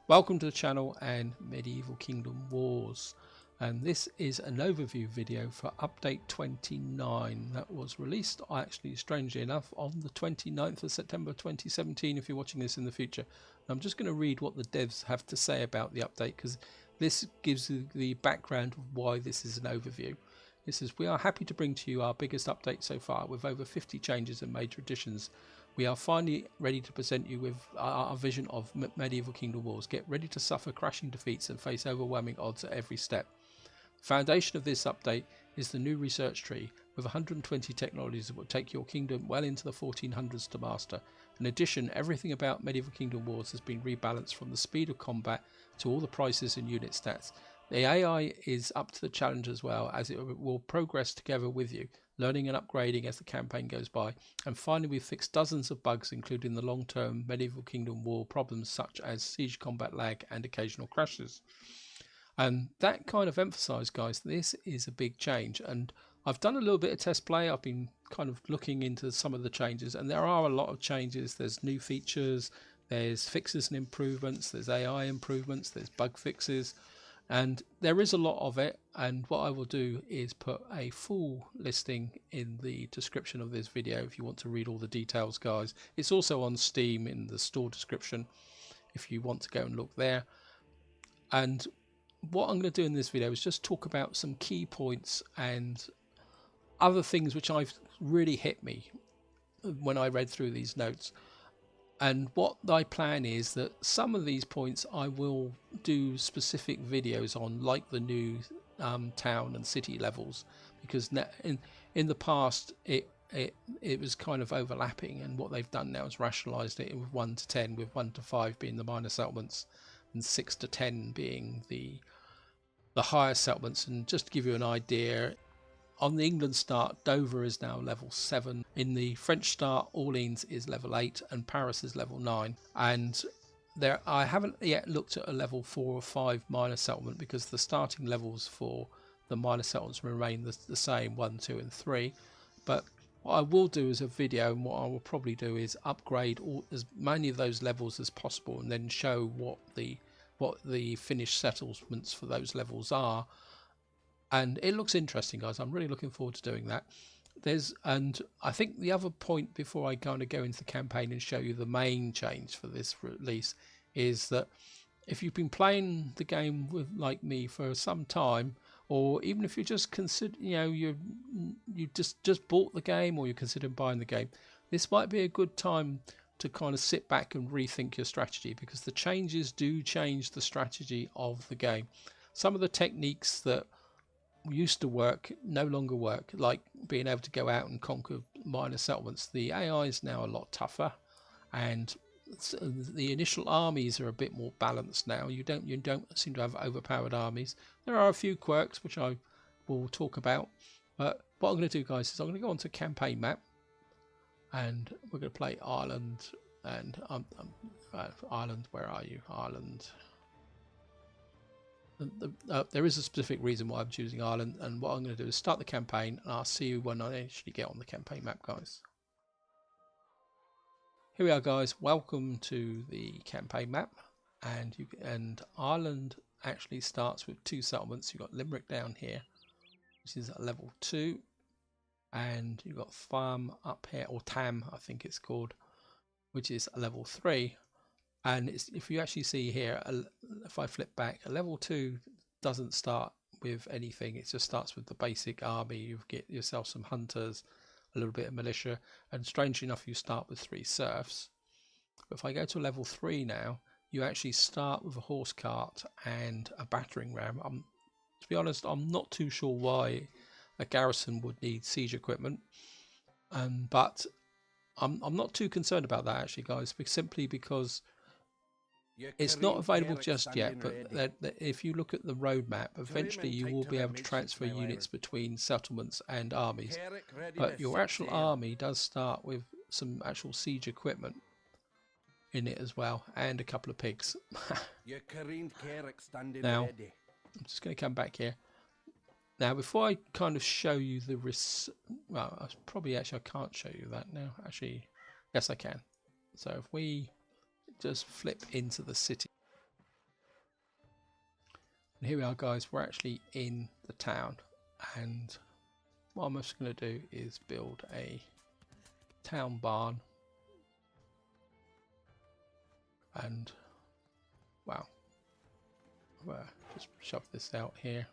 Welcome to the channel and Medieval Kingdom Wars, and this is an overview video for update 29 that was released actually strangely enough on the 29th of September 2017 if you're watching this in the future. I'm just going to read what the devs have to say about the update because this gives you the background of why this is an overview. It says, we are happy to bring to you our biggest update so far with over 50 changes and major additions. We are finally ready to present you with our vision of Medieval Kingdom Wars. Get ready to suffer crashing defeats and face overwhelming odds at every step. The foundation of this update is the new research tree with 120 technologies that will take your kingdom well into the 1400s to master. In addition, everything about Medieval Kingdom Wars has been rebalanced from the speed of combat to all the prices and unit stats. The AI is up to the challenge as well, as it will progress together with you, learning and upgrading as the campaign goes by. And finally, we've fixed dozens of bugs, including the long-term Medieval Kingdom War problems such as siege combat lag and occasional crashes. And that kind of emphasised, guys, this is a big change. And I've done a little bit of test play. I've been kind of looking into some of the changes, and there are a lot of changes. There's new features, there's fixes and improvements, there's AI improvements, there's bug fixes. And there is a lot of it, and what I will do is put a full listing in the description of this video if you want to read all the details, guys. It's also on Steam in the store description if you want to go and look there. And what I'm going to do in this video is just talk about some key points and other things which I've really hit me when I read through these notes. And what I plan is that some of these points I will do specific videos on, like the new town and city levels, because in the past it was kind of overlapping, and what they've done now is rationalized it with 1 to 10, with 1 to 5 being the minor settlements and 6 to 10 being the higher settlements. And just to give you an idea, on the England start, Dover is now level 7. In the French start, Orleans is level 8 and Paris is level 9. And there, I haven't yet looked at a level 4 or 5 minor settlement because the starting levels for the minor settlements remain the same, 1, 2 and 3. But what I will do is a video, and what I will probably do is upgrade as many of those levels as possible and then show what the finished settlements for those levels are. And it looks interesting, guys. I'm really looking forward to doing that. And I think the other point before I kind of go into the campaign and show you the main change for this release is that if you've been playing the game with like me for some time, or even if you just consider, you just bought the game, or you're considering buying the game, this might be a good time to kind of sit back and rethink your strategy, because the changes do change the strategy of the game. Some of the techniques that used to work no longer work, like being able to go out and conquer minor settlements. The AI is now a lot tougher, and the initial armies are a bit more balanced now. You don't seem to have overpowered armies. There are a few quirks which I will talk about, but what I'm going to do, guys, is I'm going to go onto campaign map, and we're going to play Ireland. And Ireland, where are you? Ireland. There is a specific reason why I'm choosing Ireland, and what I'm going to do is start the campaign, and I'll see you when I actually get on the campaign map, guys. Here we are, guys. Welcome to the campaign map, and Ireland actually starts with 2 settlements. You've got Limerick down here, which is at level 2, and you've got Farm up here, or Tam I think it's called, which is level 3. And if you actually see here, if I flip back, a level 2 doesn't start with anything. It just starts with the basic army. You get yourself some hunters, a little bit of militia, and strangely enough, you start with 3 serfs. But if I go to level 3 now, you actually start with a horse cart and a battering ram. To be honest, I'm not too sure why a garrison would need siege equipment, but I'm not too concerned about that actually, guys, simply because it's not available just yet. But if you look at the roadmap, eventually you will be able to transfer units between settlements and armies. But your actual army does start with some actual siege equipment in it as well, and a couple of pigs. Now, I'm just going to come back here. Now, before I kind of show you the well, I can't show you that now. Actually, yes, I can. So if we just flip into the city. And here we are, guys, we're actually in the town, and what I'm just going to do is build a town barn. And wow, just shove this out here.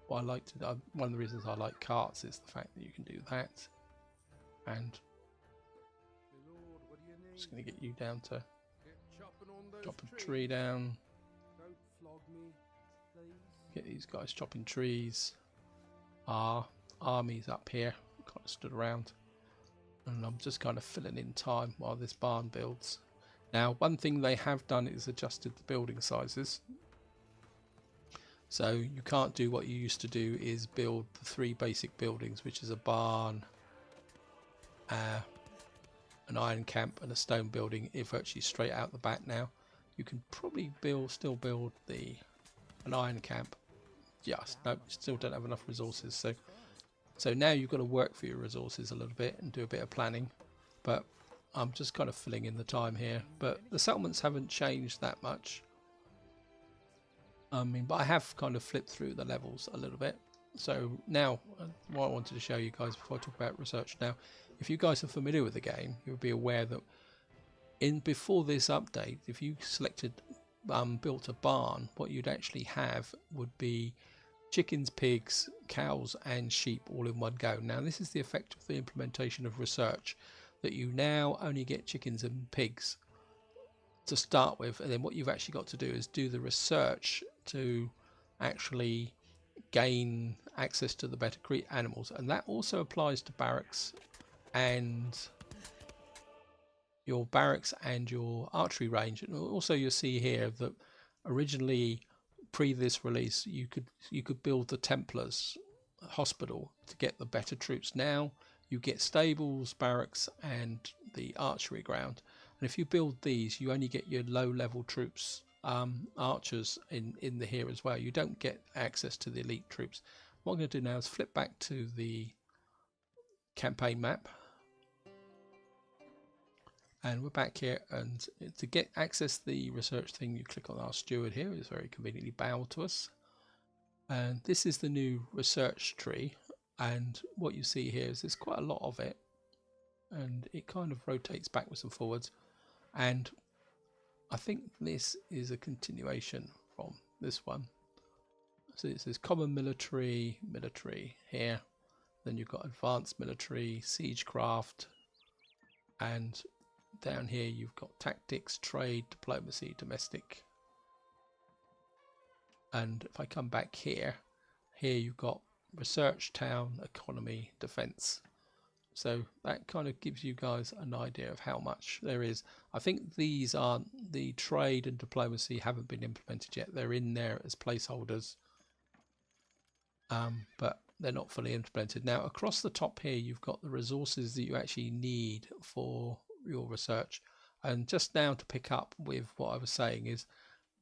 What I like to do, one of the reasons I like carts is the fact that you can do that. And I'm just going to get you down to chop a tree down. Get these guys chopping trees. Our army's up here, kind of stood around, and I'm just kind of filling in time while this barn builds. Now, one thing they have done is adjusted the building sizes. So you can't do what you used to do, is build the 3 basic buildings, which is a barn, an iron camp and a stone building, virtually straight out the back now. You can probably still build an iron camp. Yes, no, still don't have enough resources. So now you've got to work for your resources a little bit and do a bit of planning. But I'm just kind of filling in the time here. But the settlements haven't changed that much. But I have kind of flipped through the levels a little bit. So now, what I wanted to show you guys before I talk about research now, if you guys are familiar with the game, you'll be aware that before this update, if you selected built a barn, what you'd actually have would be chickens, pigs, cows and sheep all in one go. Now this is the effect of the implementation of research, that you now only get chickens and pigs to start with, and then what you've actually got to do is do the research to actually gain access to the better animals. And that also applies to barracks and your archery range. And also you'll see here that originally, pre this release, you could build the Templars hospital to get the better troops. Now you get stables, barracks and the archery ground, and if you build these, you only get your low level troops, archers in here as well. You don't get access to the elite troops. What I'm going to do now is flip back to the campaign map, and we're back here, and to get access to the research thing, you click on our steward here. It's very conveniently bound to us, and this is the new research tree. And what you see here is there's quite a lot of it, and it kind of rotates backwards and forwards. And I think this is a continuation from this one. So it says common military here, then you've got advanced military, siegecraft, and down here you've got tactics, trade, diplomacy, domestic. And if I come back here you've got research, town, economy, defense. So that kind of gives you guys an idea of how much there is. I think these aren't, the trade and diplomacy haven't been implemented yet. They're in there as placeholders, but they're not fully implemented. Now across the top here you've got the resources that you actually need for your research. And just now to pick up with what I was saying is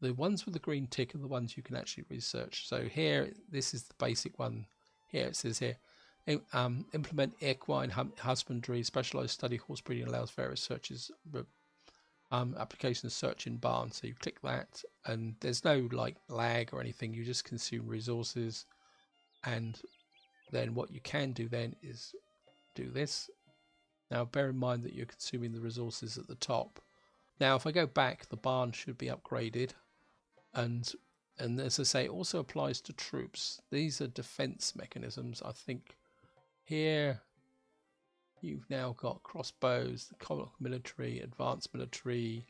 the ones with the green tick are the ones you can actually research. So here, this is the basic one. Here it says here, implement equine husbandry, specialized study horse breeding, allows various searches, applications, search in barn. So you click that, and there's no like lag or anything. You just consume resources, and then what you can do then is do this. Now bear in mind that you're consuming the resources at the top. Now if I go back, the barn should be upgraded, and as I say, it also applies to troops. These are defense mechanisms. I think here you've now got crossbows, the common military, advanced military,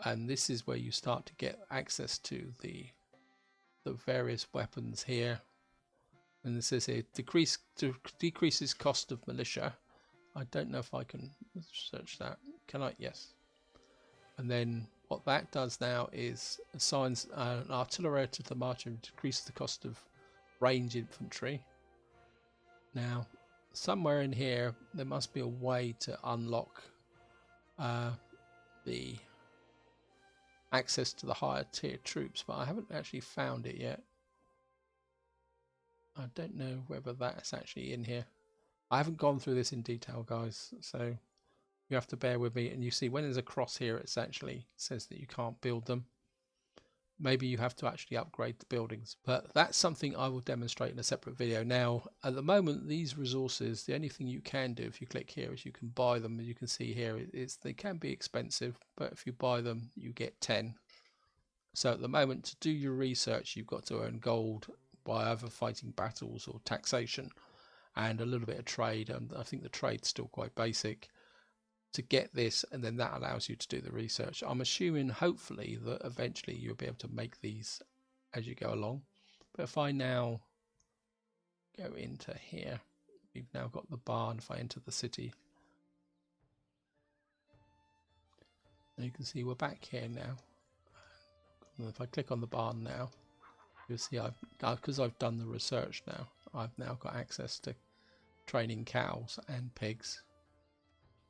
and this is where you start to get access to the various weapons here. And this says here, decreases cost of militia. I don't know if I can search that. Can I? Yes. And then what that does now is assigns an artillery to the march and decreases the cost of range infantry. Now, somewhere in here, there must be a way to unlock the access to the higher tier troops, but I haven't actually found it yet. I don't know whether that's actually in here. I haven't gone through this in detail, guys, so you have to bear with me. And you see when there's a cross here, it actually says that you can't build them. maybe you have to actually upgrade the buildings, but that's something I will demonstrate in a separate video. Now, at the moment, these resources, the only thing you can do if you click here is you can buy them. As you can see here, they can be expensive, but if you buy them, you get 10. So at the moment, to do your research, you've got to earn gold by either fighting battles or taxation and a little bit of trade. And I think the trade's still quite basic to get this, and then that allows you to do the research. I'm assuming hopefully that eventually you'll be able to make these as you go along. But if I now go into here, we've now got the barn. If I enter the city, and you can see we're back here now. And if I click on the barn now, you'll see because I've done the research now, I've now got access to training cows and pigs.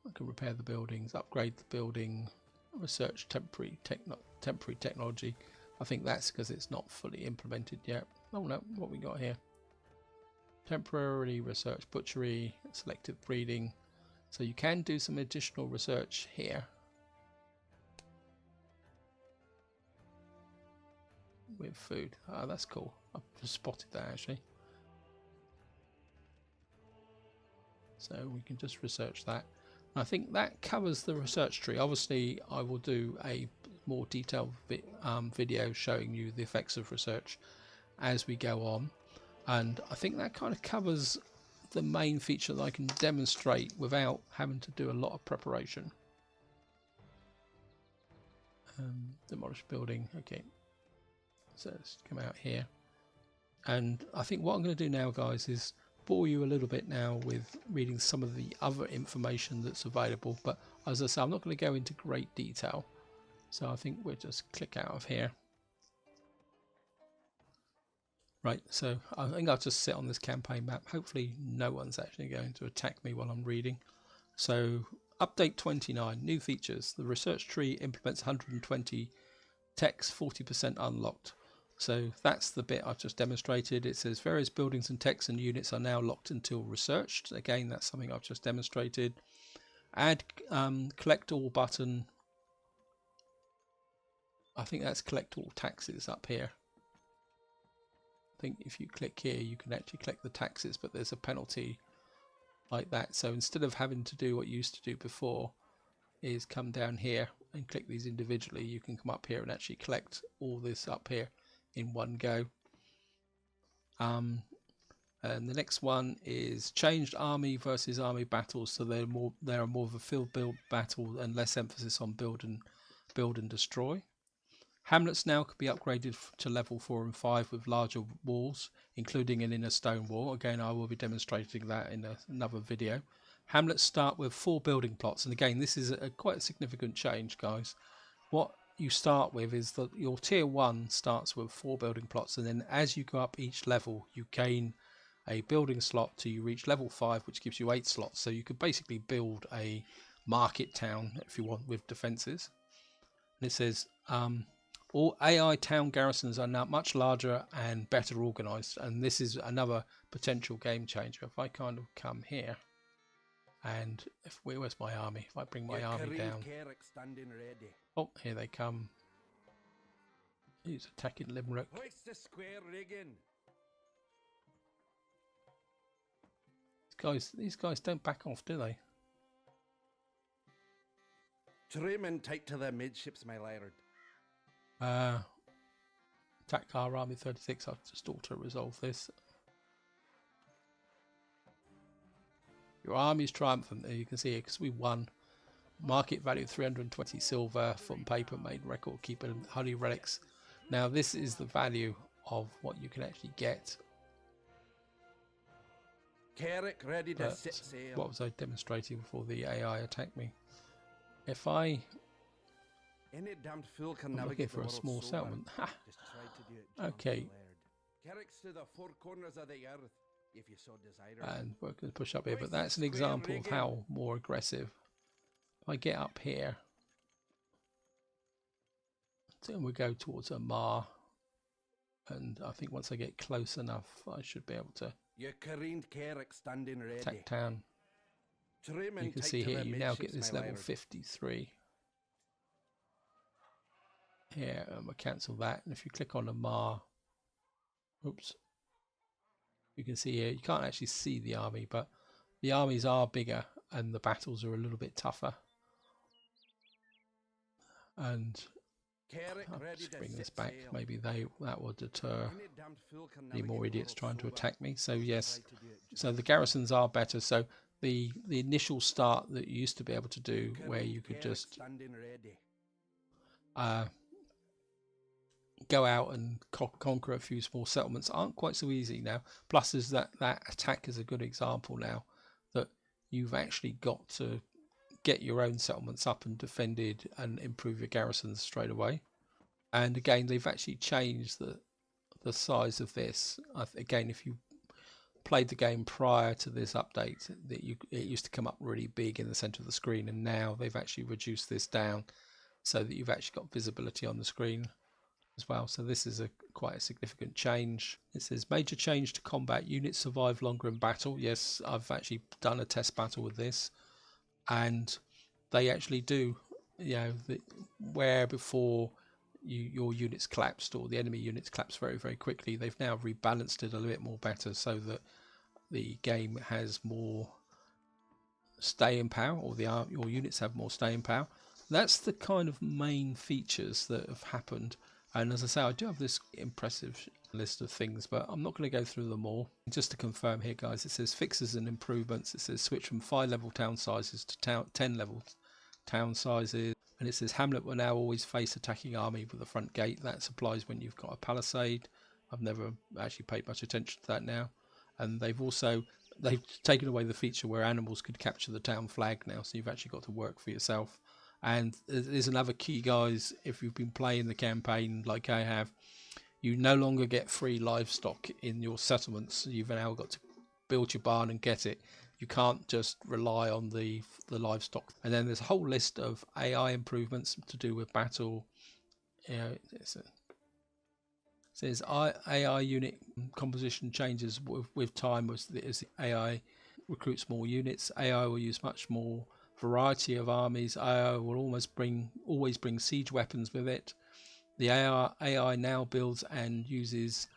I can repair the buildings, upgrade the building, research temporary technology. I think that's because it's not fully implemented yet. Oh no, what we got here? Temporarily research butchery, selective breeding. So you can do some additional research here. With food. Oh, that's cool. I've just spotted that actually. So we can just research that. I think that covers the research tree. Obviously, I will do a more detailed video showing you the effects of research as we go on. And I think that kind of covers the main feature that I can demonstrate without having to do a lot of preparation. Demolish building. Okay. So let's come out here. And I think what I'm going to do now, guys, is bore you a little bit now with reading some of the other information that's available, but as I say, I'm not going to go into great detail, so I think we'll just click out of here. Right, so I think I'll just sit on this campaign map. Hopefully no one's actually going to attack me while I'm reading. So update 29, new features. The research tree implements 120 techs, 40% unlocked. So that's the bit I've just demonstrated. It says various buildings and techs and units are now locked until researched. Again, that's something I've just demonstrated. Add collect all button. I think that's collect all taxes up here. I think if you click here, you can actually collect the taxes, but there's a penalty like that. So instead of having to do what you used to do before, is come down here and click these individually, you can come up here and actually collect all this up here in one go. And the next one is changed army versus army battles, so they're more of a field build battle and less emphasis on build and destroy. Hamlets now could be upgraded to level 4 and 5 with larger walls, including an inner stone wall. Again, I will be demonstrating that in another video. Hamlets start with 4 building plots, and again, this is quite a significant change, guys. What you start with is that your tier 1 starts with 4 building plots, and then as you go up each level, you gain a building slot till you reach level 5, which gives you 8 slots. So you could basically build a market town if you want with defenses. And it says all AI town garrisons are now much larger and better organized, and this is another potential game changer. If I kind of come here, and where's my army? If I bring my army down, oh, here they come. He's attacking Limerick. These guys don't back off, do they? Trim in tight to the midships, my laird. Attack our army 36. I've just auto-resolve this. Your army's triumphant. There you can see it because we won. Market value 320 silver from paper made record keeping holy relics. Now this is the value of what you can actually get. Carrick ready to sit sail. What was I demonstrating before the AI attacked me? If I Any damned fool can I'm looking for a small settlement. Okay. Carrick's to the 4 corners of the earth, if you so desire. And we're going to push up here, but that's an example of how more aggressive. If I get up here, then we go towards a Mar, and I think once I get close enough, I should be able to attack town. You can see here, you now get this level 53. here, and we'll cancel that. And if you click on the Mar, oops, you can see here, you can't actually see the army, but the armies are bigger and the battles are a little bit tougher. And I'll just bring this back. Maybe that will deter the more idiots trying to attack me. So yes, so the garrisons are better. So the initial start that you used to be able to do, where you could just go out and conquer a few small settlements, aren't quite so easy now. Plus, is that attack is a good example now that you've actually got to get your own settlements up and defended and improve your garrisons straight away. And again, they've actually changed the size of this. Again, if you played the game prior to this update, it used to come up really big in the center of the screen, and now they've actually reduced this down so that you've actually got visibility on the screen as well. So this is quite a significant change. It says major change to combat. Units survive longer in battle. Yes, I've actually done a test battle with this, and they actually do. You know, where before your units collapsed, or the enemy units collapsed very, very quickly, they've now rebalanced it a little bit more better so that the game has more staying power, or your units have more staying power. That's the kind of main features that have happened. And as I say, I do have this impressive list of things, but I'm not going to go through them all. Just to confirm here, guys, it says fixes and improvements. It says switch from 5-level town sizes to 10-level town sizes. And it says Hamlet will now always face attacking army with the front gate. That applies when you've got a palisade. I've never actually paid much attention to that now. And they've taken away the feature where animals could capture the town flag now, so you've actually got to work for yourself. And there's another key, guys, if you've been playing the campaign like I have, you no longer get free livestock in your settlements. You've now got to build your barn and get it. You can't just rely on the livestock. And then there's a whole list of AI improvements to do with battle. You know, it says AI unit composition changes with time as the AI recruits more units. AI will use much more variety of armies. AI will always bring siege weapons with it. The AI now builds and uses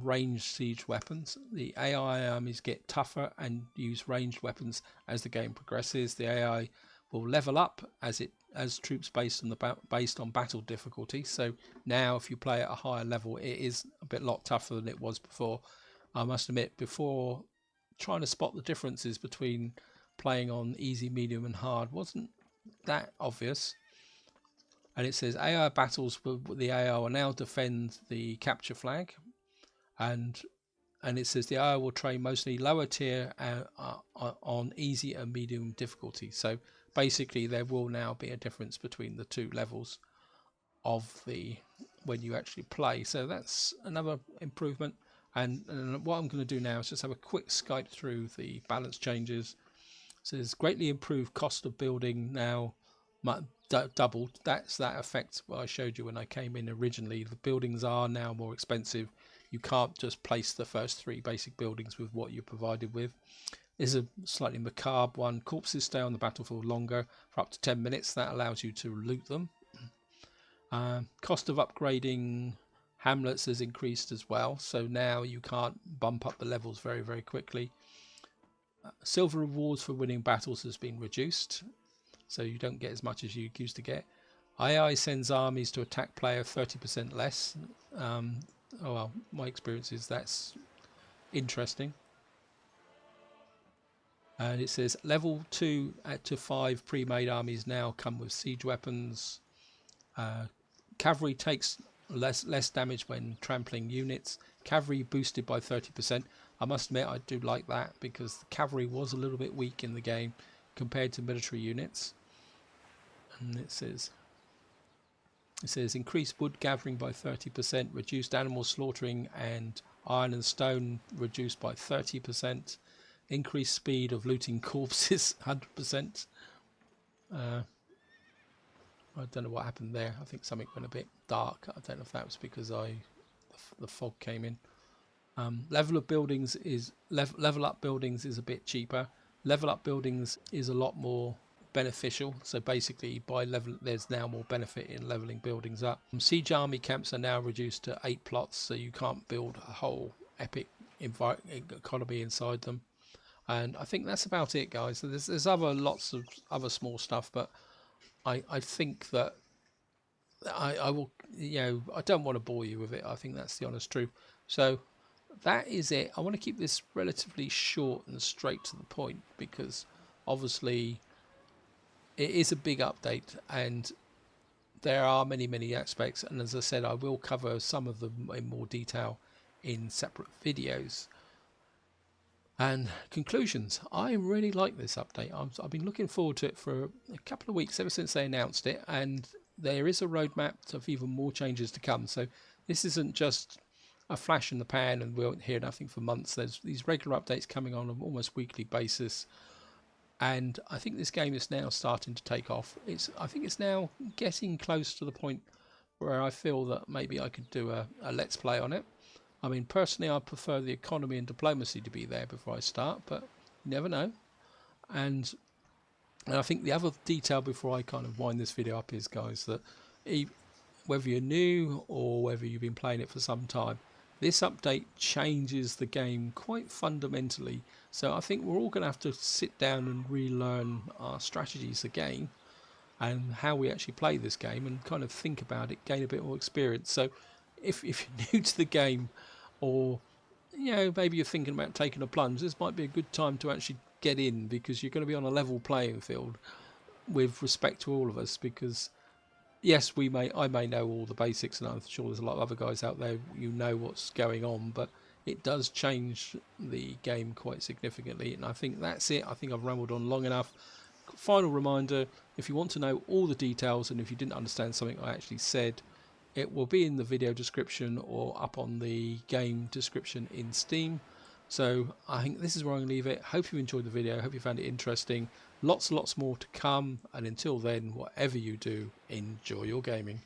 ranged siege weapons. The AI armies get tougher and use ranged weapons as the game progresses. The AI will level up as troops based on battle difficulty. So now, if you play at a higher level, it is a lot tougher than it was before. I must admit, before, trying to spot the differences between playing on easy, medium, and hard wasn't that obvious. And it says AI battles with the AI will now defend the capture flag, and it says the AI will train mostly lower tier on easy and medium difficulty. So basically, there will now be a difference between the two levels of when you actually play. So that's another improvement. And what I'm going to do now is just have a quick Skype through the balance changes. So it's greatly improved cost of building now doubled. That's that effect what I showed you when I came in originally. The buildings are now more expensive. You can't just place the first 3 basic buildings with what you're provided with. This is a slightly macabre one. Corpses stay on the battlefield longer for up to 10 minutes. That allows you to loot them. Cost of upgrading hamlets has increased as well. So now you can't bump up the levels very, very quickly. Silver rewards for winning battles has been reduced, so you don't get as much as you used to get. AI sends armies to attack player 30% less. Oh well, my experience is that's interesting. And it says level 2 to 5 pre-made armies now come with siege weapons. Cavalry takes less damage when trampling units. Cavalry boosted by 30%. I must admit I do like that, because the cavalry was a little bit weak in the game compared to military units. And it says increased wood gathering by 30%, reduced animal slaughtering and iron and stone reduced by 30%, increased speed of looting corpses 100%. I don't know what happened there. I think something went a bit dark. I don't know if that was because the fog came in. Level up buildings is a bit cheaper. Level up buildings is a lot more beneficial. So basically, by level, there's now more benefit in leveling buildings up. Siege army camps are now reduced to 8 plots, so you can't build a whole epic economy inside them. And I think that's about it, guys. So there's lots of other small stuff, but I think that I will, I don't want to bore you with it. I think that's the honest truth. So that is it. I want to keep this relatively short and straight to the point, because obviously it is a big update and there are many aspects, and as I said, I will cover some of them in more detail in separate videos. And conclusions, I really like this update. I've been looking forward to it for a couple of weeks, ever since they announced it, and there is a roadmap of even more changes to come. So this isn't just a flash in the pan and we won't hear nothing for months. There's these regular updates coming on an almost weekly basis, and I think this game is now starting to take off. I think it's now getting close to the point where I feel that maybe I could do a let's play on it. I mean, personally, I prefer the economy and diplomacy to be there before I start, but you never know. And I think the other detail before I kind of wind this video up is, guys, that whether you're new or whether you've been playing it for some time, this update changes the game quite fundamentally. So I think we're all going to have to sit down and relearn our strategies again and how we actually play this game, and kind of think about it, gain a bit more experience. So if you're new to the game, or maybe you're thinking about taking a plunge, this might be a good time to actually get in, because you're going to be on a level playing field with respect to all of us. Because yes, I may know all the basics, and I'm sure there's a lot of other guys out there know what's going on, but it does change the game quite significantly. And I think that's it. I think I've rambled on long enough. Final reminder, if you want to know all the details, and if you didn't understand something I actually said, it will be in the video description or up on the game description in Steam. So I think this is where I'm going to leave it. Hope you enjoyed the video. Hope you found it interesting. Lots and lots more to come. And until then, whatever you do, enjoy your gaming.